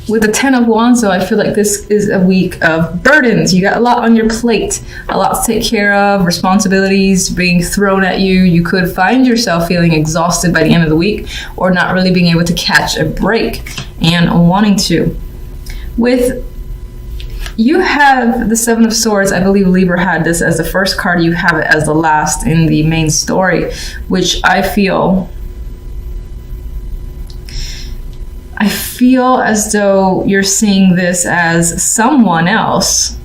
With the Ten of Wands, though, I feel like this is a week of burdens. You got a lot on your plate, a lot to take care of, responsibilities being thrown at you. You could find yourself feeling exhausted by the end of the week, or not really being able to catch a break and wanting to. With you have the Seven of Swords. I believe Libra had this as the first card. You have it as the last in the main story, which I feel as though you're seeing this as someone else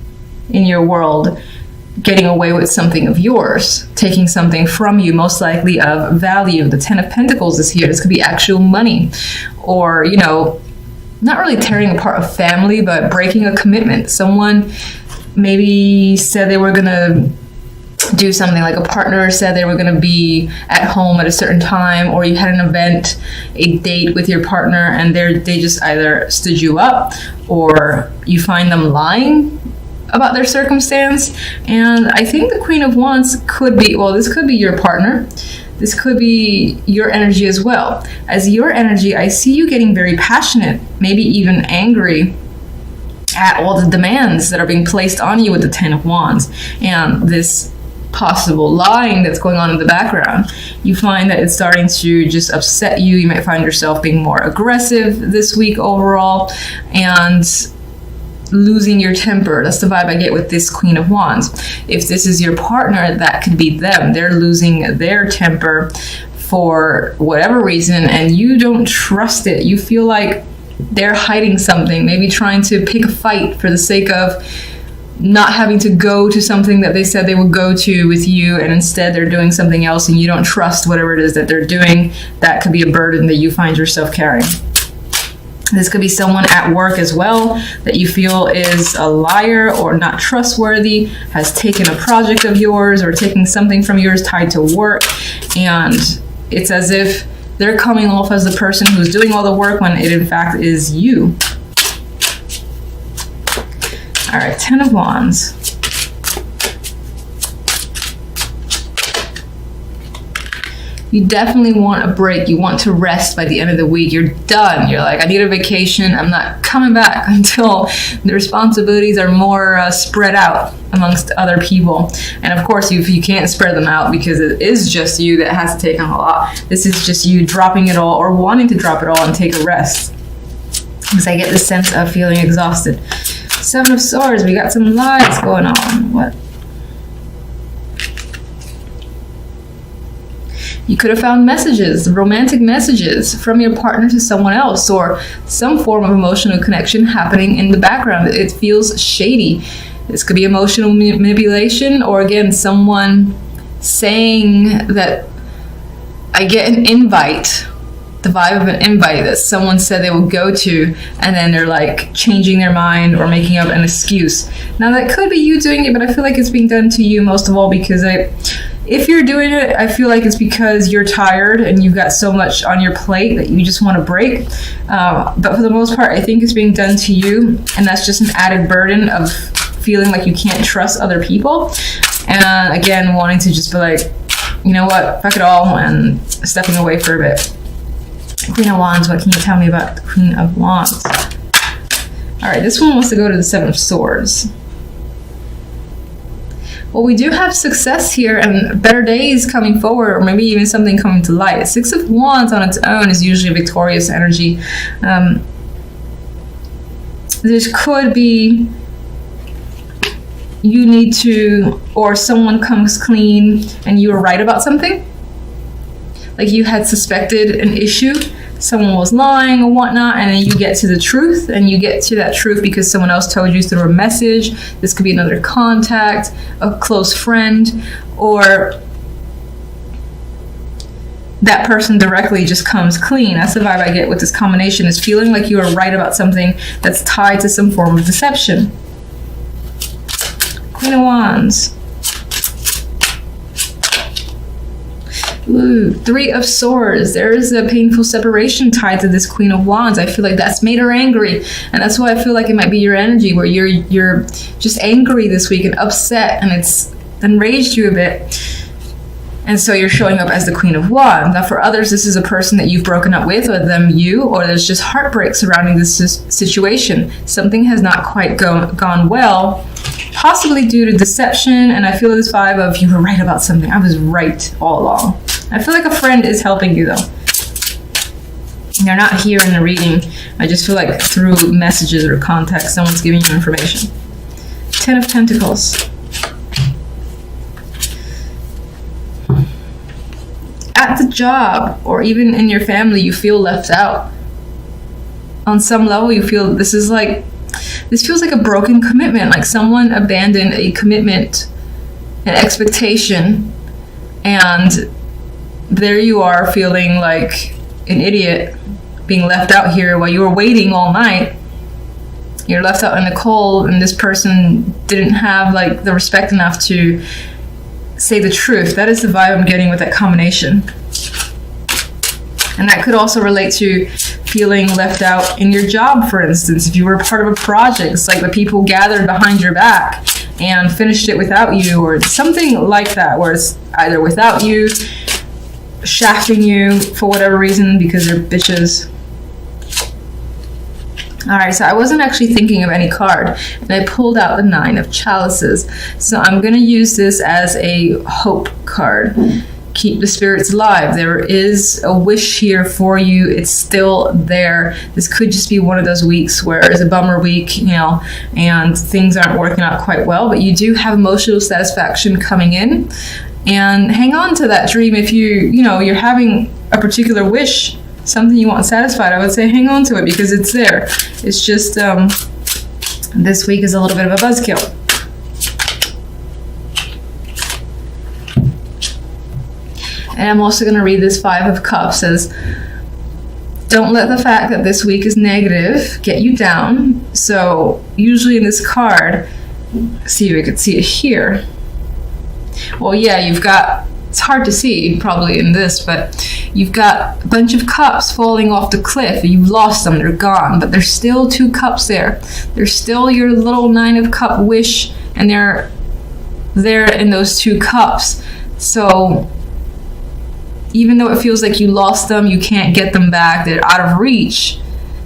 in your world getting away with something of yours, taking something from you, most likely of value. The Ten of Pentacles is here. This could be actual money, or, you know, not really tearing apart a family, but breaking a commitment. Someone maybe said they were going to do something, like a partner said they were going to be at home at a certain time, or you had an event, a date with your partner, and they just either stood you up, or you find them lying about their circumstance. And I think the Queen of Wands could be, well, this could be your partner. This could be your energy as well. As your energy, I see you getting very passionate, maybe even angry at all the demands that are being placed on you with the Ten of Wands, and this possible lying that's going on in the background. You find that it's starting to just upset you. You might find yourself being more aggressive this week overall, and losing your temper. That's the vibe I get with this Queen of Wands. If this is your partner, that could be them. They're losing their temper for whatever reason, and you don't trust it. You feel like they're hiding something, maybe trying to pick a fight for the sake of not having to go to something that they said they would go to with you, and instead they're doing something else, and you don't trust whatever it is that they're doing. That could be a burden that you find yourself carrying. This could be someone at work as well that you feel is a liar or not trustworthy, has taken a project of yours or taking something from yours tied to work, and it's as if they're coming off as the person who's doing all the work when it in fact is you. All right, Ten of Wands. You definitely want a break. You want to rest by the end of the week. You're done. You're like, I need a vacation. I'm not coming back until the responsibilities are more spread out amongst other people. And of course, you can't spread them out because it is just you that has to take on a lot. This is just you dropping it all, or wanting to drop it all and take a rest. Because I get the sense of feeling exhausted. Seven of Swords, we got some lies going on. What? You could have found messages, romantic messages from your partner to someone else, or some form of emotional connection happening in the background. It feels shady. This could be emotional manipulation, or again, someone saying that I get an invite, the vibe of an invite that someone said they will go to, and then they're like changing their mind or making up an excuse. Now that could be you doing it, but I feel like it's being done to you most of all, because if you're doing it, I feel like it's because you're tired and you've got so much on your plate that you just want to break. But for the most part, I think it's being done to you, and that's just an added burden of feeling like you can't trust other people. And again, wanting to just be like, you know what, fuck it all, and stepping away for a bit. Queen of Wands, what can you tell me about the Queen of Wands? All right, this one wants to go to the Seven of Swords. Well, we do have success here and better days coming forward, or maybe even something coming to light. Six of Wands on its own is usually a victorious energy. This could be you need to, or someone comes clean and you were right about something. Like you had suspected an issue, someone was lying or whatnot, and then you get to the truth, and you get to that truth because someone else told you through a message. This could be another contact, a close friend, or that person directly just comes clean. That's the vibe I get with this combination, is feeling like you are right about something that's tied to some form of deception. Queen of Wands. Ooh, Three of Swords. There is a painful separation tied to this Queen of Wands. I feel like that's made her angry, and that's why I feel like it might be your energy, where you're just angry this week and upset, and it's enraged you a bit. And so you're showing up as the Queen of Wands. Now for others, this is a person that you've broken up with, or them you, or there's just heartbreak surrounding this situation. Something has not quite gone well, possibly due to deception. And I feel this vibe of you were right about something. I was right all along. I feel like a friend is helping you though. They're not here in the reading. I just feel like through messages or context, someone's giving you information. 10 of Pentacles. At the job or even in your family, you feel left out. On some level, you feel this feels like a broken commitment, like someone abandoned a commitment, an expectation, and there you are feeling like an idiot, being left out here while you were waiting all night. You're left out in the cold, and this person didn't have like the respect enough to say the truth. That is the vibe I'm getting with that combination. And that could also relate to feeling left out in your job, for instance. If you were part of a project, it's like the people gathered behind your back and finished it without you, or something like that, where it's either without you, shafting you for whatever reason because they're bitches. Alright, so I wasn't actually thinking of any card, and I pulled out the 9 of Chalices. So I'm going to use this as a hope card. Keep the spirits alive. There is a wish here for you. It's still there. This could just be one of those weeks where it's a bummer week, you know, and things aren't working out quite well, but you do have emotional satisfaction coming in. And hang on to that dream. If you're having a particular wish, something you want satisfied, I would say hang on to it because it's there. It's just this week is a little bit of a buzzkill. And I'm also going to read this 5 of Cups as don't let the fact that this week is negative get you down. So usually in this card, see if you could see it here. Well, yeah, you've got, it's hard to see probably in this, but you've got a bunch of cups falling off the cliff. You've lost them, they're gone, but there's still 2 cups there. There's still your little 9 of Cup wish, and they're there in those 2 cups. So even though it feels like you lost them, you can't get them back, they're out of reach,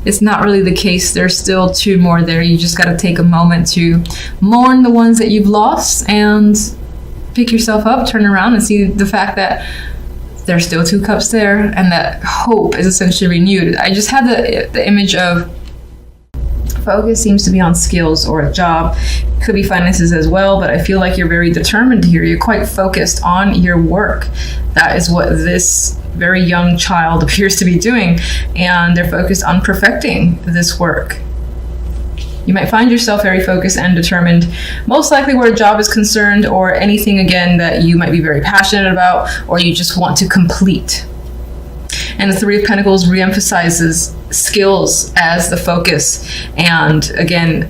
it's not really the case. There's still 2 more there. You just got to take a moment to mourn the ones that you've lost and pick yourself up, turn around, and see the fact that there's still 2 cups there and that hope is essentially renewed. I just had the image of focus seems to be on skills or a job. Could be finances as well, but I feel like you're very determined here. You're quite focused on your work. That is what this very young child appears to be doing, and they're focused on perfecting this work. You might find yourself very focused and determined, most likely where a job is concerned, or anything again that you might be very passionate about or you just want to complete. And the 3 of Pentacles reemphasizes skills as the focus, and again,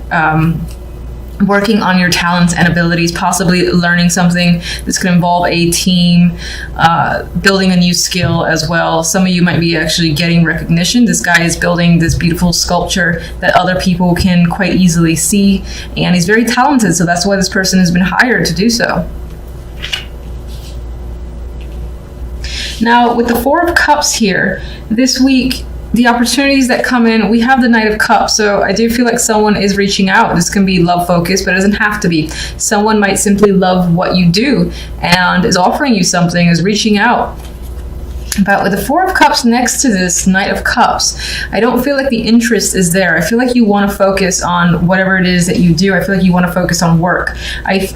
working on your talents and abilities, possibly learning something. This could involve a team, building a new skill as well. Some of you might be actually getting recognition. This guy is building this beautiful sculpture that other people can quite easily see, and he's very talented, so that's why this person has been hired to do so. Now, with the 4 of Cups here, this week, the opportunities that come in, we have the Knight of Cups, so I do feel like someone is reaching out. This can be love focused, but it doesn't have to be. Someone might simply love what you do and is offering you something, is reaching out. But with the 4 of Cups next to this Knight of Cups, I don't feel like the interest is there. I feel like you want to focus on whatever it is that you do. I feel like you want to focus on work. I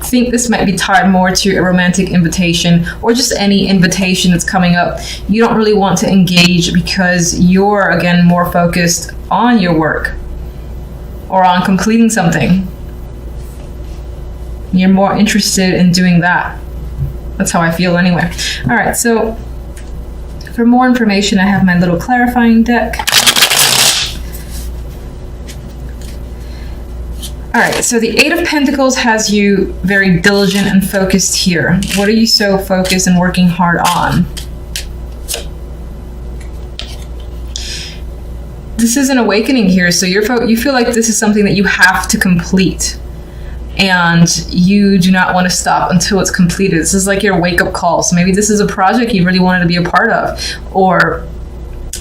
think this might be tied more to a romantic invitation or just any invitation that's coming up. You don't really want to engage because you're, again, more focused on your work or on completing something. You're more interested in doing that. That's how I feel anyway. All right, so for more information, I have my little clarifying deck. All right, so the 8 of Pentacles has you very diligent and focused here. What are you so focused and working hard on? This is an awakening here, so you feel like this is something that you have to complete. and you do not want to stop until it's completed. This is like your wake-up call. So maybe this is a project you really wanted to be a part of, or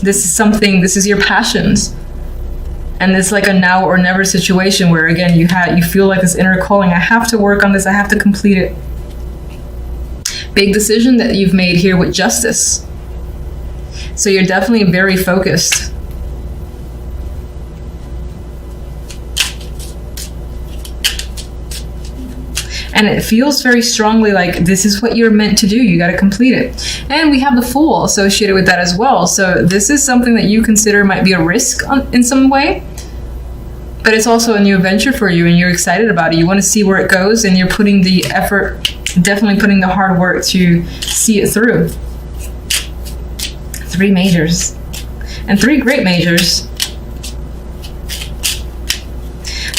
this is your passions. And it's like a now or never situation where, again, you feel like this inner calling. I have to work on this. I have to complete it. Big decision that you've made here with justice. So you're definitely very focused. And it feels very strongly like this is what you're meant to do. You got to complete it. And we have the Fool associated with that as well. So this is something that you consider might be a risk in some way. But it's also a new venture for you, and you're excited about it. You want to see where it goes, and you're putting the effort, definitely putting the hard work to see it through. 3 majors. And 3 great majors.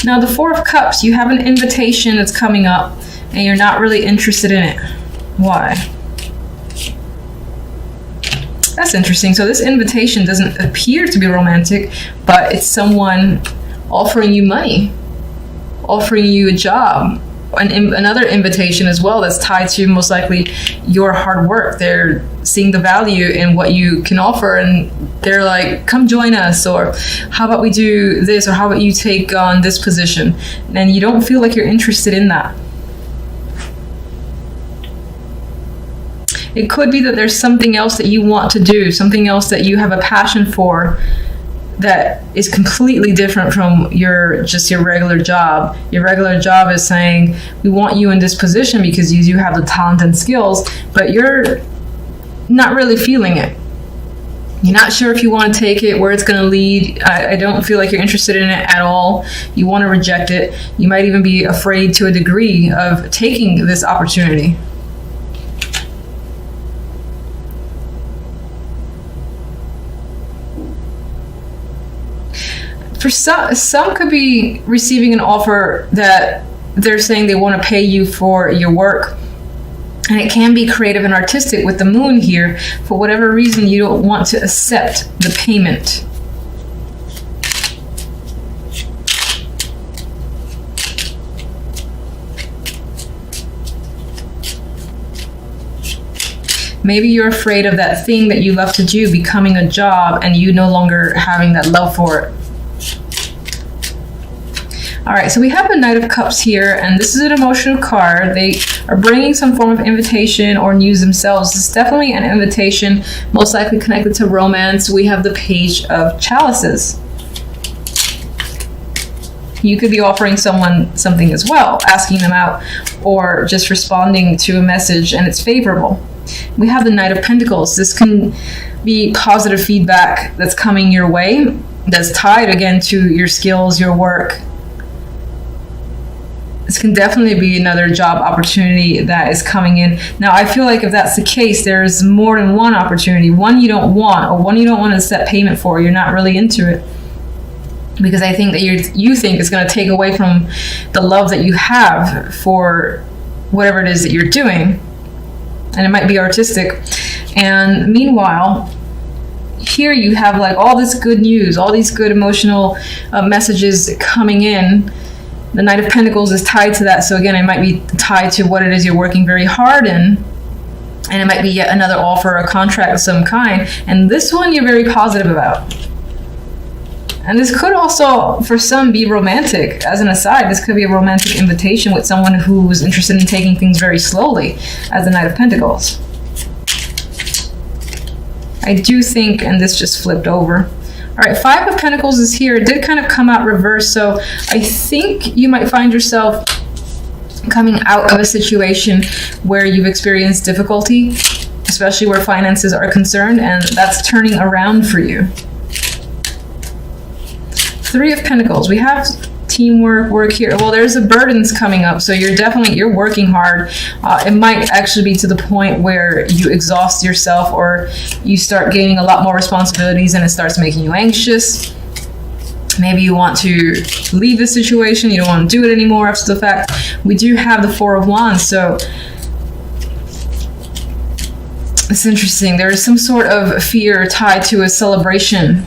Now the 4 of Cups, you have an invitation that's coming up, and you're not really interested in it. Why? That's interesting. So this invitation doesn't appear to be romantic, but it's someone offering you money, offering you a job. Another invitation as well that's tied to most likely your hard work. They're seeing the value in what you can offer, and they're like, come join us, or how about we do this, or how about you take on this position. And you don't feel like you're interested in that. It could be that there's something else that you want to do, something else that you have a passion for that is completely different from your regular job. Your regular job is saying, we want you in this position because you do have the talent and skills, but you're not really feeling it. You're not sure if you want to take it, where it's going to lead. I don't feel like you're interested in it at all. You want to reject it. You might even be afraid to a degree of taking this opportunity. For some could be receiving an offer that they're saying they want to pay you for your work. And it can be creative and artistic with the Moon here. For whatever reason, you don't want to accept the payment. Maybe you're afraid of that thing that you love to do becoming a job and you no longer having that love for it. All right, so we have the Knight of Cups here, and this is an emotional card. They are bringing some form of invitation or news themselves. It's definitely an invitation, most likely connected to romance. We have the Page of Chalices. You could be offering someone something as well, asking them out, or just responding to a message and it's favorable. We have the Knight of Pentacles. This can be positive feedback that's coming your way, that's tied again to your skills, your work. This can definitely be another job opportunity that is coming in. Now, I feel like if that's the case, there's more than one opportunity. One you don't want, or one you don't want to set payment for. You're not really into it. Because I think that you think it's going to take away from the love that you have for whatever it is that you're doing. And it might be artistic. And meanwhile, here you have like all this good news, all these good emotional messages coming in. The Knight of Pentacles is tied to that. So again, it might be tied to what it is you're working very hard in. And it might be yet another offer, a contract of some kind. And this one you're very positive about. And this could also, for some, be romantic. As an aside, this could be a romantic invitation with someone who is interested in taking things very slowly, as the Knight of Pentacles. I do think, and this just flipped over. All right, Five of Pentacles is here. It did kind of come out reverse, so I think you might find yourself coming out of a situation where you've experienced difficulty, especially where finances are concerned, and that's turning around for you. Three of Pentacles. We have teamwork, work here. Well, there's a burdens coming up, so you're working hard. It might actually be to the point where you exhaust yourself, or you start gaining a lot more responsibilities and it starts making you anxious. Maybe you want to leave the situation, you don't want to do it anymore after the fact. We do have the Four of Wands, so it's interesting. There is some sort of fear tied to a celebration.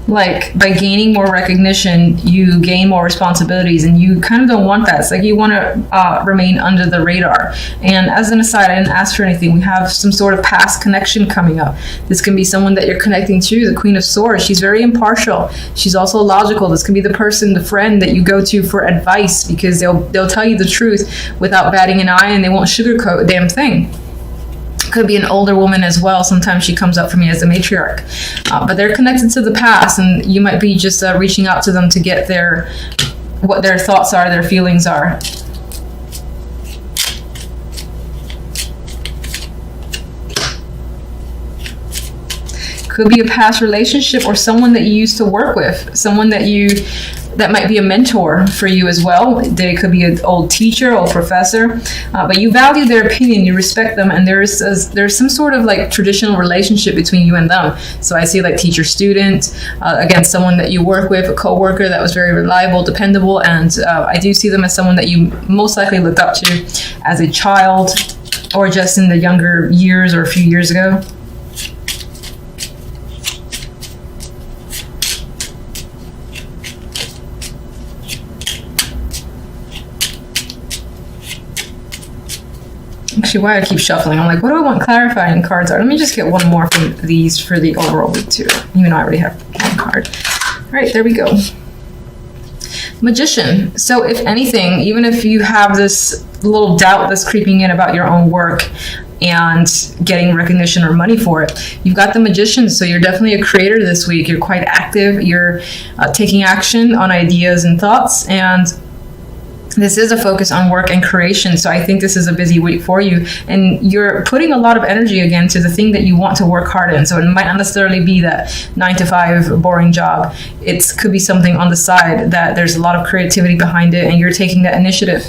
like by gaining more recognition, you gain more responsibilities, and you kind of don't want that. It's like you want to remain under the radar. And as an aside, I didn't ask for anything. We have some sort of past connection coming up. This can be someone that you're connecting to, the Queen of Swords. She's very impartial. She's also logical. This can be the person, the friend that you go to for advice, because they'll tell you the truth without batting an eye, and they won't sugarcoat a damn thing. Could be an older woman as well. Sometimes she comes up for me as a matriarch, but they're connected to the past, and you might be just reaching out to them to get what their thoughts are, their feelings are. Could be a past relationship or someone that you used to work with, someone that might be a mentor for you as well. They could be an old teacher, old professor, but you value their opinion, you respect them, and there's some sort of like traditional relationship between you and them. So I see like teacher-student, again, someone that you work with, a co-worker that was very reliable, dependable, and I do see them as someone that you most likely looked up to as a child or just in the younger years or a few years ago. Actually, why I keep shuffling, I'm like, what do I want clarifying cards are? Let me just get one more from these for the overall week too, even though I already have one card. All right, there we go. Magician. So if anything, even if you have this little doubt that's creeping in about your own work and getting recognition or money for it, you've got the Magician. So you're definitely a creator this week. You're quite active. You're taking action on ideas and thoughts, and this is a focus on work and creation. So I think this is a busy week for you, and you're putting a lot of energy again to the thing that you want to work hard in. So it might not necessarily be that 9-to-5 boring job. It could be something on the side that there's a lot of creativity behind it, and you're taking that initiative.